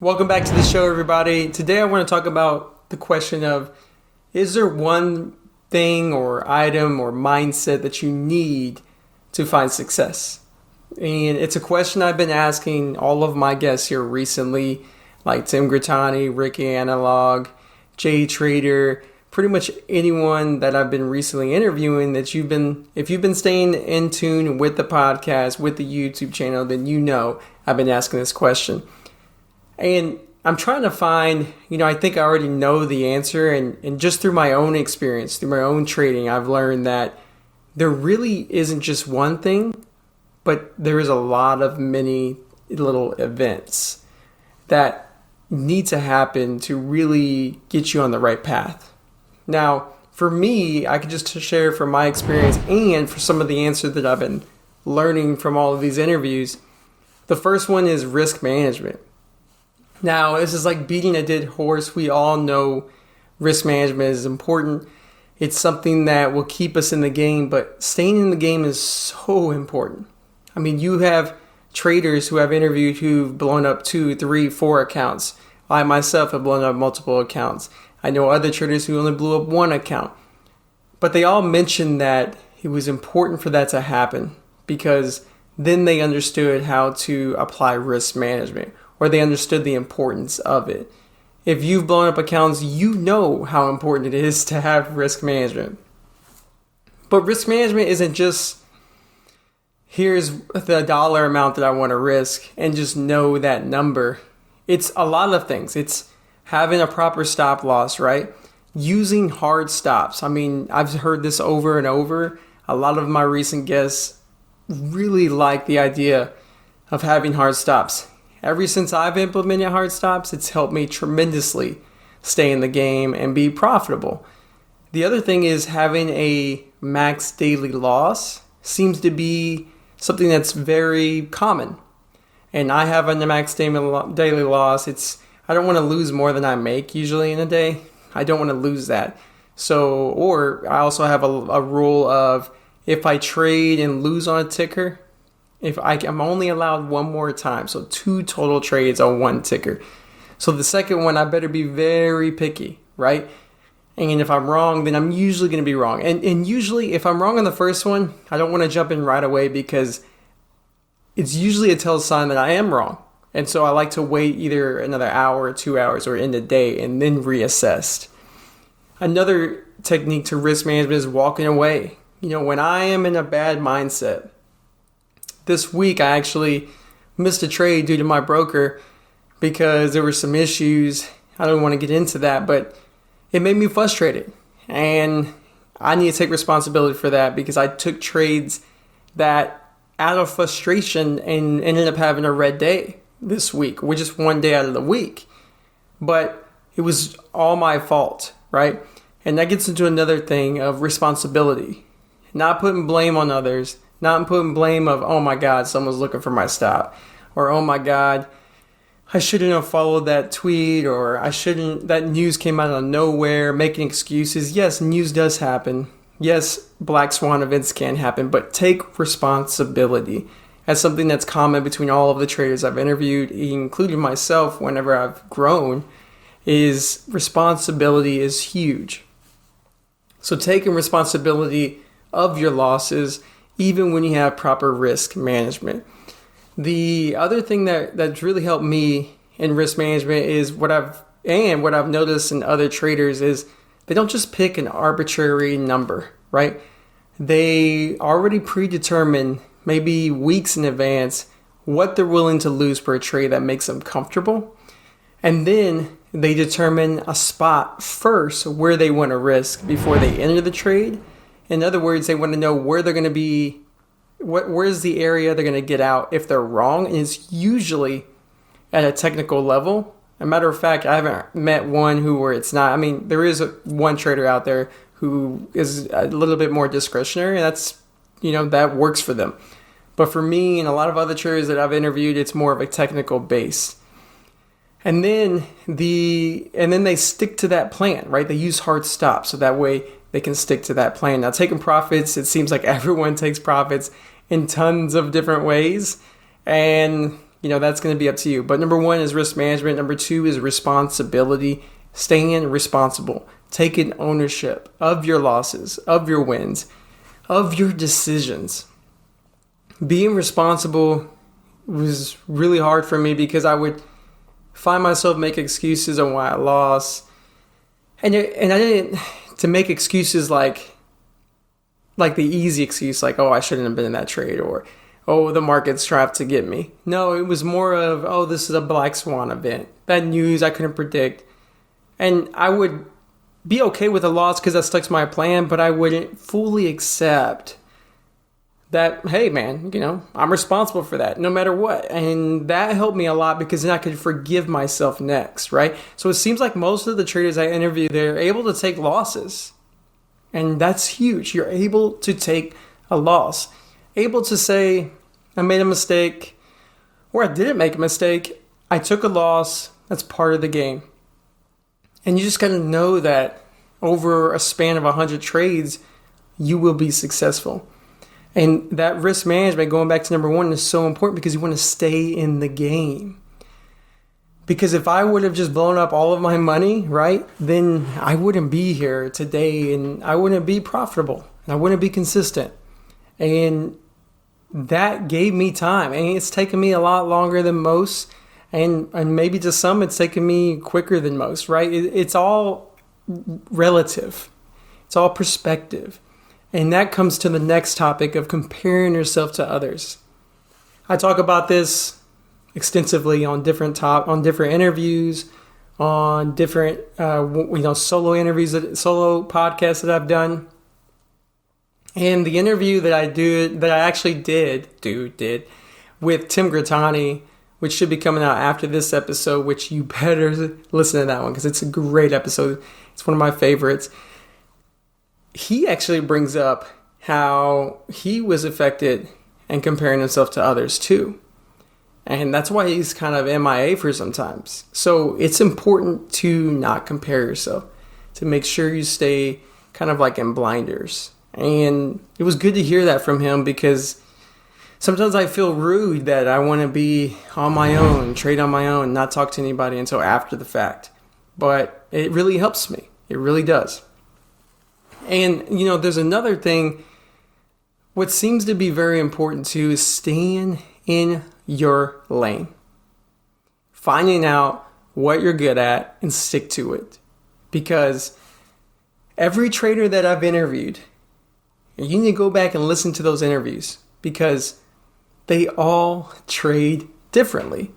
Welcome back to the show, everybody. Today I want to talk about the question of, is there one thing or item or mindset that you need to find success? And it's a question I've been asking all of my guests here recently, like Tim Grittani, Ricky Analog, Jay Trader, pretty much anyone that I've been recently interviewing if you've been staying in tune with the podcast, with the YouTube channel, then you know I've been asking this question. And I'm trying to find, I think I already know the answer. And just through my own experience, through my own trading, I've learned that there really isn't just one thing, but there is a lot of many little events that need to happen to really get you on the right path. Now, for me, I could just share from my experience and for some of the answers that I've been learning from all of these interviews. The first one is risk management. Now, this is like beating a dead horse. We all know risk management is important. It's something that will keep us in the game, but staying in the game is so important. I mean, you have traders who I've interviewed who've blown up 2, 3, 4 accounts. I myself have blown up multiple accounts. I know other traders who only blew up 1 account. But they all mentioned that it was important for that to happen because then they understood how to apply risk management, or they understood the importance of it. If you've blown up accounts, you know how important it is to have risk management. But risk management isn't just, here's the dollar amount that I want to risk and just know that number. It's a lot of things. It's having a proper stop loss, right? Using hard stops. I mean, I've heard this over and over. A lot of my recent guests really like the idea of having hard stops. Ever since I've implemented hard stops, it's helped me tremendously stay in the game and be profitable. The other thing is having a max daily loss seems to be something that's very common. And I have a max daily loss. I don't want to lose more than I make usually in a day. I don't want to lose that. Or I also have a rule of if I trade and lose on a ticker, I'm only allowed one more time. So 2 total trades on 1 ticker. So the second one, I better be very picky, right? And if I'm wrong, then I'm usually going to be wrong. And usually if I'm wrong on the first one, I don't want to jump in right away because it's usually a tell sign that I am wrong. And so I like to wait either another hour or 2 hours or in the day and then reassess. Another technique to risk management is walking away. When I am in a bad mindset, this week, I actually missed a trade due to my broker because there were some issues. I don't want to get into that, but it made me frustrated. And I need to take responsibility for that because I took trades that out of frustration and ended up having a red day this week, which is 1 day out of the week. But it was all my fault, right? And that gets into another thing of responsibility. Not putting blame on others. Not putting blame of, oh my God, someone's looking for my stop. Or, oh my God, I shouldn't have followed that tweet. Or that news came out of nowhere, making excuses. Yes, news does happen. Yes, black swan events can happen. But take responsibility. That's something that's common between all of the traders I've interviewed, including myself whenever I've grown, is responsibility is huge. So taking responsibility of your losses, even when you have proper risk management. The other thing that's really helped me in risk management is what I've noticed in other traders is they don't just pick an arbitrary number, right? They already predetermine, maybe weeks in advance, what they're willing to lose per trade that makes them comfortable. And then they determine a spot first where they want to risk before they enter the trade. In other words, they want to know where they're going to be, where's the area they're going to get out if they're wrong. And it's usually at a technical level. As a matter of fact, I haven't met one where it's not. I mean, there is one trader out there who is a little bit more discretionary, and that's, that works for them. But for me and a lot of other traders that I've interviewed, it's more of a technical base. And then they stick to that plan, right? They use hard stops so that way they can stick to that plan. Now, taking profits, it seems like everyone takes profits in tons of different ways. And that's going to be up to you. But number one is risk management. Number two is responsibility. Staying responsible. Taking ownership of your losses, of your wins, of your decisions. Being responsible was really hard for me because I would find myself making excuses on why I lost. And I didn't to make excuses like the easy excuse, like, oh, I shouldn't have been in that trade, or, oh, the market's trapped to get me. No, it was more of, oh, this is a black swan event. That news I couldn't predict. And I would be okay with a loss because that stuck to my plan, but I wouldn't fully accept that, hey, man, I'm responsible for that no matter what. And that helped me a lot because then I could forgive myself next, right? So it seems like most of the traders I interview, they're able to take losses. And that's huge. You're able to take a loss. Able to say, I made a mistake, or I didn't make a mistake. I took a loss. That's part of the game. And you just got to know that over a span of 100 trades, you will be successful. And that risk management, going back to number one, is so important because you want to stay in the game. Because if I would have just blown up all of my money, right, then I wouldn't be here today and I wouldn't be profitable and I wouldn't be consistent. And that gave me time. And it's taken me a lot longer than most. And maybe to some, it's taken me quicker than most, right? It's all relative. It's all perspective. And that comes to the next topic of comparing yourself to others. I talk about this extensively on different interviews, on different solo interviews, solo podcasts that I've done. And the interview that I actually did with Tim Grattani, which should be coming out after this episode, which you better listen to that one because it's a great episode. It's one of my favorites. He actually brings up how he was affected and comparing himself to others too. And that's why he's kind of MIA for sometimes. So it's important to not compare yourself, to make sure you stay kind of like in blinders. And it was good to hear that from him because sometimes I feel rude that I want to be on my own, trade on my own, not talk to anybody until after the fact. But it really helps me. It really does. And, there's another thing. What seems to be very important too is staying in your lane. Finding out what you're good at and stick to it. Because every trader that I've interviewed, you need to go back and listen to those interviews because they all trade differently.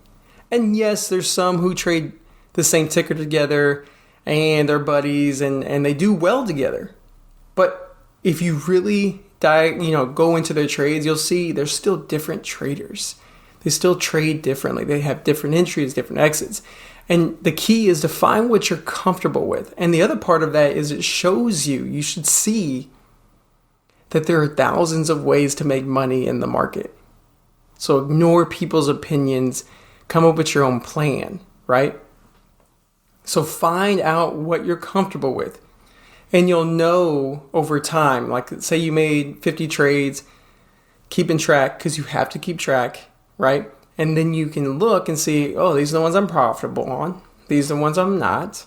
And yes, there's some who trade the same ticker together and they're buddies and they do well together. But if you really go into their trades, you'll see they're still different traders. They still trade differently. They have different entries, different exits. And the key is to find what you're comfortable with. And the other part of that is it shows you should see that there are thousands of ways to make money in the market. So ignore people's opinions, come up with your own plan, right? So find out what you're comfortable with. And you'll know over time, like say you made 50 trades, keeping track, because you have to keep track, right? And then you can look and see, oh, these are the ones I'm profitable on. These are the ones I'm not.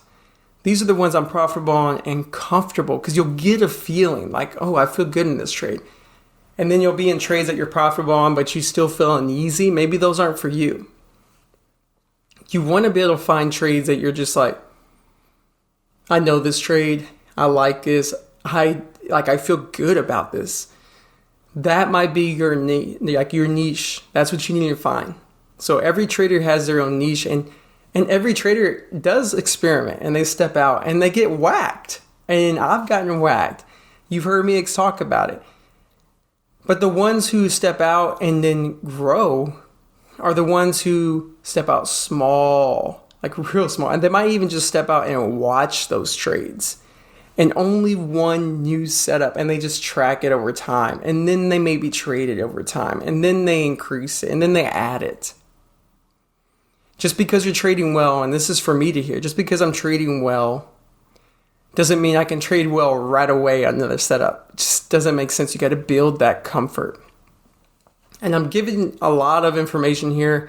These are the ones I'm profitable on and comfortable, because you'll get a feeling like, oh, I feel good in this trade. And then you'll be in trades that you're profitable on, but you still feel uneasy. Maybe those aren't for you. You want to be able to find trades that you're just like, I know this trade. I like this. I feel good about this. That might be your niche. That's what you need to find. So every trader has their own niche, and every trader does experiment and they step out and they get whacked. And I've gotten whacked. You've heard me talk about it. But the ones who step out and then grow are the ones who step out small, like real small. And they might even just step out and watch those trades. And only one new setup, and they just track it over time. And then they maybe trade it over time. And then they increase it. And then they add it. Just because you're trading well, and this is for me to hear, just because I'm trading well doesn't mean I can trade well right away on another setup. It just doesn't make sense. You got to build that comfort. And I'm giving a lot of information here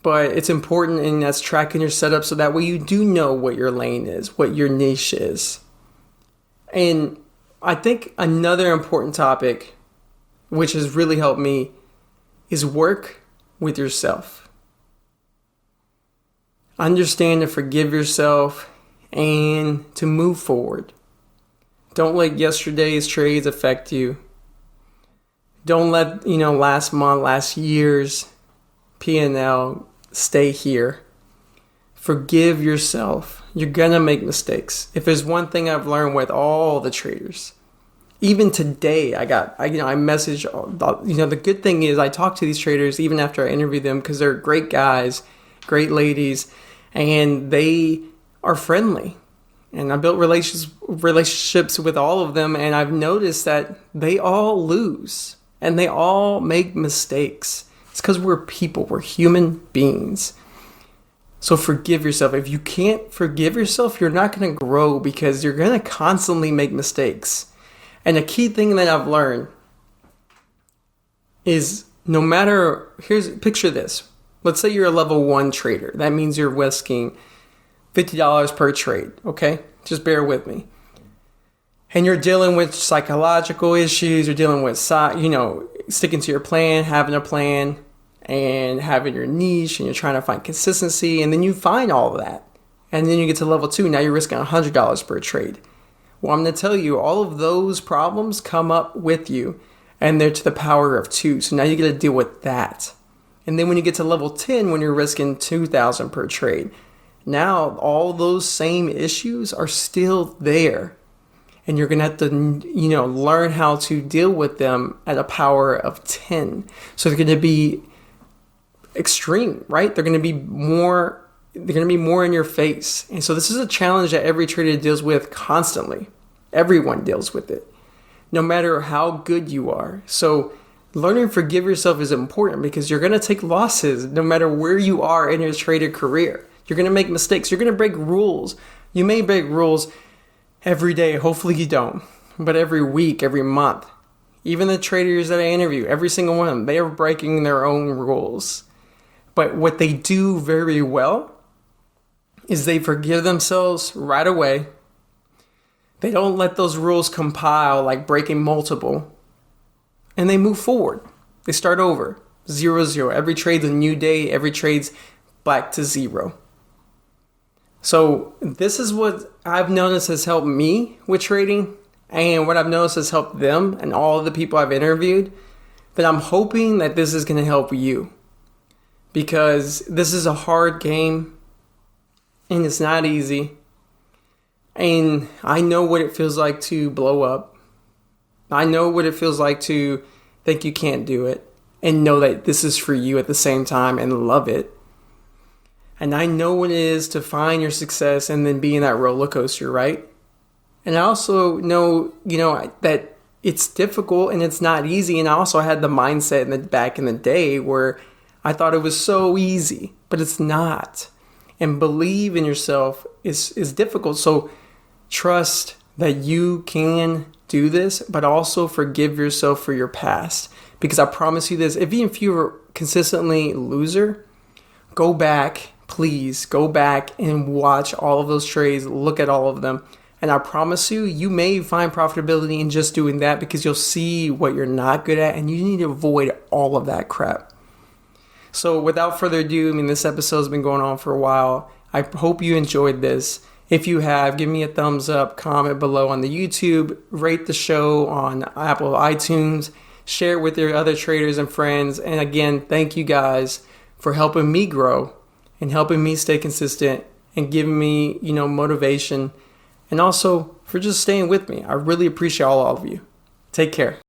but it's important, and that's tracking your setup so that way you do know what your lane is, what your niche is. And I think another important topic, which has really helped me, is work with yourself. Understand to forgive yourself and to move forward. Don't let yesterday's trades affect you. Don't let, last month, last year's P&L stay here. Forgive yourself. You're going to make mistakes. If there's one thing I've learned with all the traders, even today, I message, the good thing is I talk to these traders even after I interview them because they're great guys, great ladies, and they are friendly. And I built relationships with all of them, and I've noticed that they all lose and they all make mistakes. It's because we're people, we're human beings. So forgive yourself. If you can't forgive yourself, you're not going to grow because you're going to constantly make mistakes. And a key thing that I've learned is picture this. Let's say you're a level 1 trader. That means you're risking $50 per trade, okay? Just bear with me. And you're dealing with psychological issues. You're dealing with, sticking to your plan, having a plan, and having your niche, and you're trying to find consistency. And then you find all of that. And then you get to level 2. Now you're risking $100 per trade. Well, I'm going to tell you, all of those problems come up with you, and they're to the power of 2. So now you get to deal with that. And then when you get to level 10, when you're risking $2,000 per trade, now all those same issues are still there. And you're going to have to, learn how to deal with them at a power of 10. So they're going to be extreme, right? They're going to be more in your face. And so this is a challenge that every trader deals with constantly. Everyone deals with it, no matter how good you are. So learning to forgive yourself is important because you're going to take losses no matter where you are in your trader career. You're going to make mistakes. You're going to break rules. You may break rules every day. Hopefully you don't. But every week, every month. Even the traders that I interview, every single one of them, they are breaking their own rules. But what they do very well is they forgive themselves right away. They don't let those rules compile like breaking multiple. And they move forward. They start over. 0-0. Every trade's a new day. Every trade's back to 0. So this is what I've noticed has helped me with trading, and what I've noticed has helped them and all of the people I've interviewed. But I'm hoping that this is going to help you, because this is a hard game and it's not easy. And I know what it feels like to blow up. I know what it feels like to think you can't do it and know that this is for you at the same time and love it. And I know what it is to find your success and then be in that roller coaster, right? And I also know, that it's difficult and it's not easy. And I also had the mindset back in the day where I thought it was so easy, but it's not. And believe in yourself is difficult. So trust that you can do this, but also forgive yourself for your past. Because I promise you this, even if you're consistently a loser, go back. Please go back and watch all of those trades, look at all of them. And I promise you, you may find profitability in just doing that because you'll see what you're not good at and you need to avoid all of that crap. So without further ado, this episode has been going on for a while. I hope you enjoyed this. If you have, give me a thumbs up, comment below on the YouTube, rate the show on Apple iTunes, share it with your other traders and friends. And again, thank you guys for helping me grow and helping me stay consistent and giving me, motivation, and also for just staying with me. I really appreciate all of you. Take care.